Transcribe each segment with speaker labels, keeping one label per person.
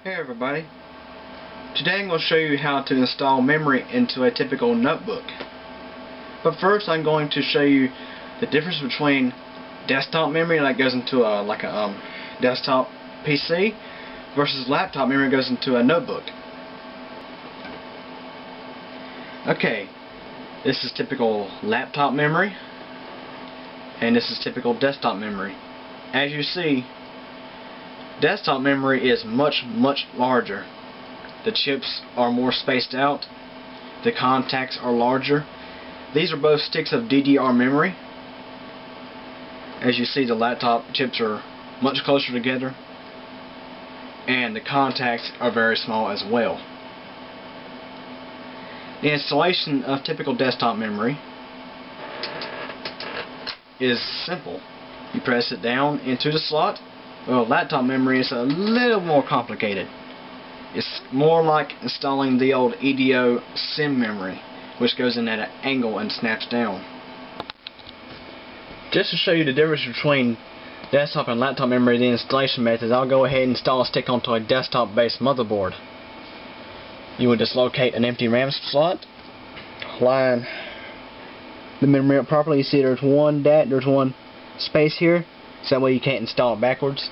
Speaker 1: Hey everybody, today I'm going to show you how to install memory into a typical notebook. But first I'm going to show you the difference between desktop memory that goes into a desktop PC versus laptop memory that goes into a notebook. Okay, this is typical laptop memory and this is typical desktop memory. As you see, desktop memory is much larger. The chips are more spaced out. The contacts are larger. These are both sticks of DDR memory. As you see, the laptop chips are much closer together and the contacts are very small as well. The installation of typical desktop memory is simple. You press it down into the slot. Well, laptop memory is a little more complicated. It's more like installing the old EDO SIM memory, which goes in at an angle and snaps down. Just to show you the difference between desktop and laptop memory, the installation methods, I'll go ahead and install a stick onto a desktop-based motherboard. You would just locate an empty RAM slot, line the memory up properly. You see there's one space here, so that way you can't install it backwards.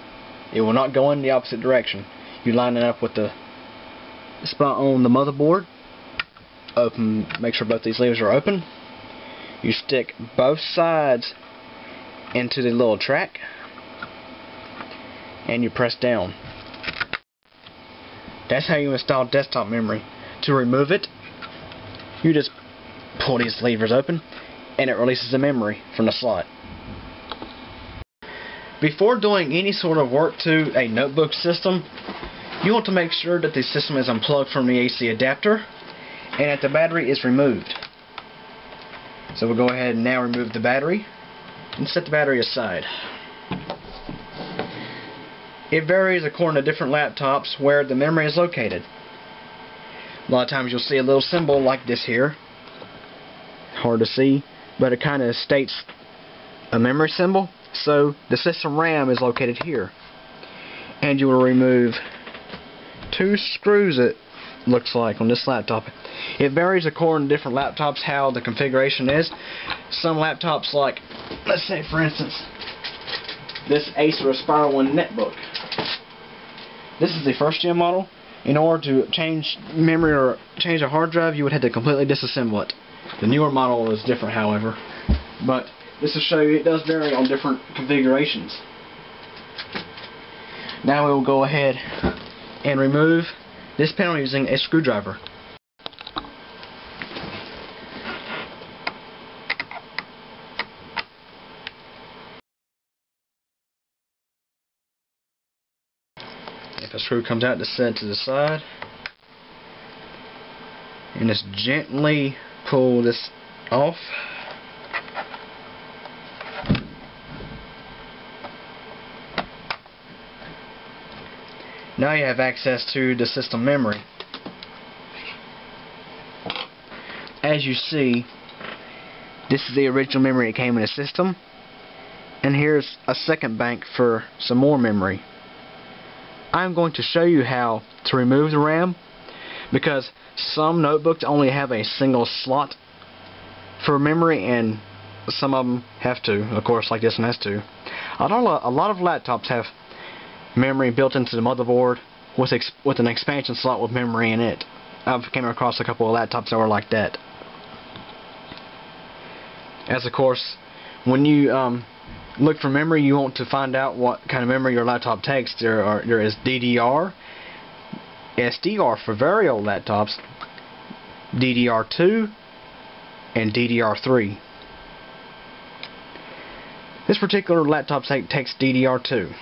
Speaker 1: It will not go in the opposite direction. You line it up with the spot on the motherboard. Open, make sure both these levers are open. You stick both sides into the little track and you press down. That's how you install desktop memory. To remove it, you just pull these levers open and it releases the memory from the slot. Before doing any sort of work to a notebook system, you want to make sure that the system is unplugged from the AC adapter and that the battery is removed. So we'll go ahead and now remove the battery and set the battery aside. It varies according to different laptops where the memory is located. A lot of times you'll see a little symbol like this here. Hard to see, but it kind of states a memory symbol. So the system RAM is located here. And you will remove 2 screws, it looks like, on this laptop. It varies according to different laptops how the configuration is. Some laptops, like, let's say for instance, this Acer Aspire 1 netbook. This is the first gen model. In order to change memory or change a hard drive, you would have to completely disassemble it. The newer model is different, however. But this will show you it does vary on different configurations. Now we will go ahead and remove this panel using a screwdriver. If a screw comes out, just set it to the side and just gently pull this off. Now you have access to the system memory. As you see, this is the original memory that came in the system, and here's a second bank for some more memory. I'm going to show you how to remove the RAM, because some notebooks only have a single slot for memory and some of them have two, of course, like this one has two. A lot of laptops have memory built into the motherboard with an expansion slot with memory in it. I've came across a couple of laptops that were like that. As of course, when you look for memory, you want to find out what kind of memory your laptop takes. There is DDR, SDR for very old laptops, DDR2, and DDR3. This particular laptop takes DDR2.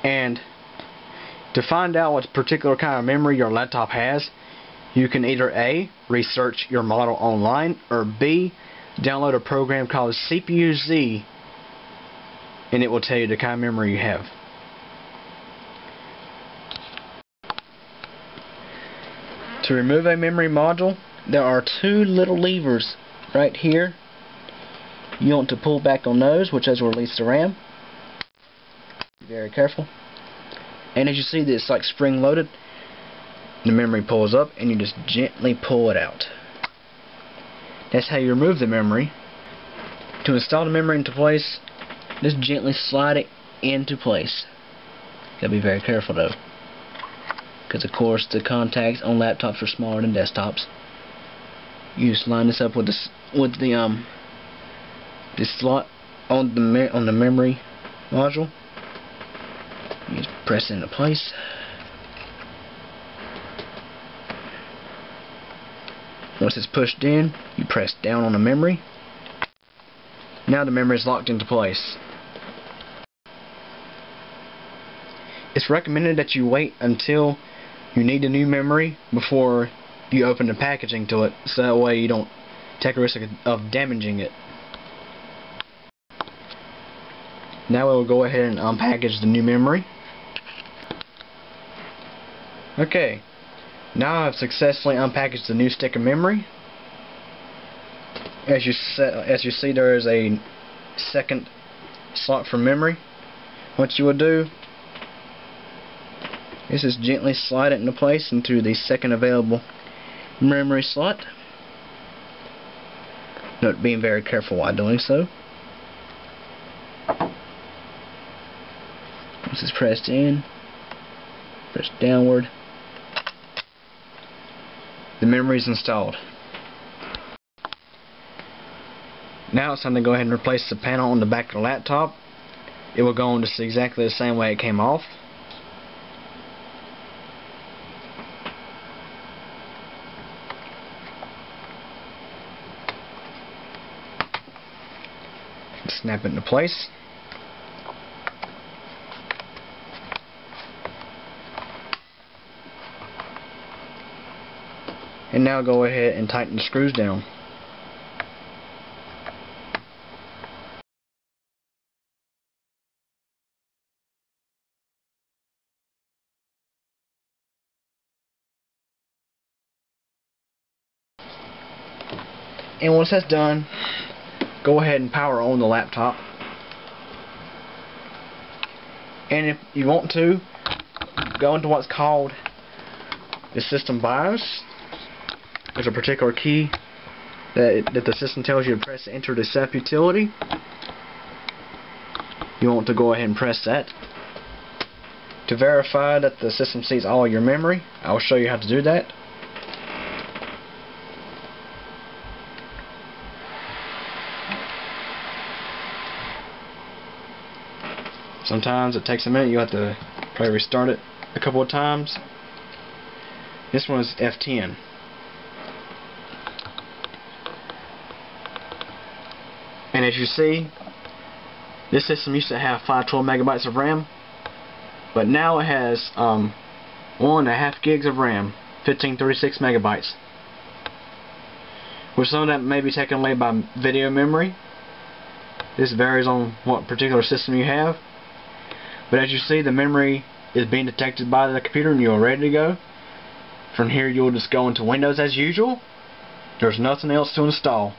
Speaker 1: And to find out what particular kind of memory your laptop has, you can either A, research your model online, or B, download a program called CPU-Z and it will tell you the kind of memory you have. To remove a memory module, there are 2 little levers right here. You want to pull back on those, which will release the RAM. Be very careful. And as you see, it's like spring loaded. The memory pulls up and you just gently pull it out. That's how you remove the memory. To install the memory into place, just gently slide it into place. Gotta be very careful though, because of course the contacts on laptops are smaller than desktops. You just line this up with the slot on the memory module. You just press it into place. Once it's pushed in, you press down on the memory. Now the memory is locked into place. It's recommended that you wait until you need a new memory before you open the packaging to it, so that way you don't take a risk of damaging it. Now we'll go ahead and unpackage the new memory. Okay, now I've successfully unpackaged the new stick of memory. As you see, there is a second slot for memory. What you will do is just gently slide it into place into the second available memory slot. Note being very careful while doing so. Once it's pressed in, press downward. The memory is installed. Now it's time to go ahead and replace the panel on the back of the laptop. It will go on just exactly the same way it came off. Snap it into place. And now go ahead and tighten the screws down. And once that's done, go ahead and power on the laptop. And if you want to, go into what's called the system BIOS. There's a particular key that the system tells you to press to enter the SEP utility. You want to go ahead and press that. To verify that the system sees all your memory, I'll show you how to do that. Sometimes it takes a minute, you have to probably restart it a couple of times. This one is F10. And as you see, this system used to have 512 megabytes of RAM, but now it has 1.5 gigs of RAM, 1536 megabytes. With some of that may be taken away by video memory. This varies on what particular system you have. But as you see, the memory is being detected by the computer and you're ready to go. From here you'll just go into Windows as usual. There's nothing else to install.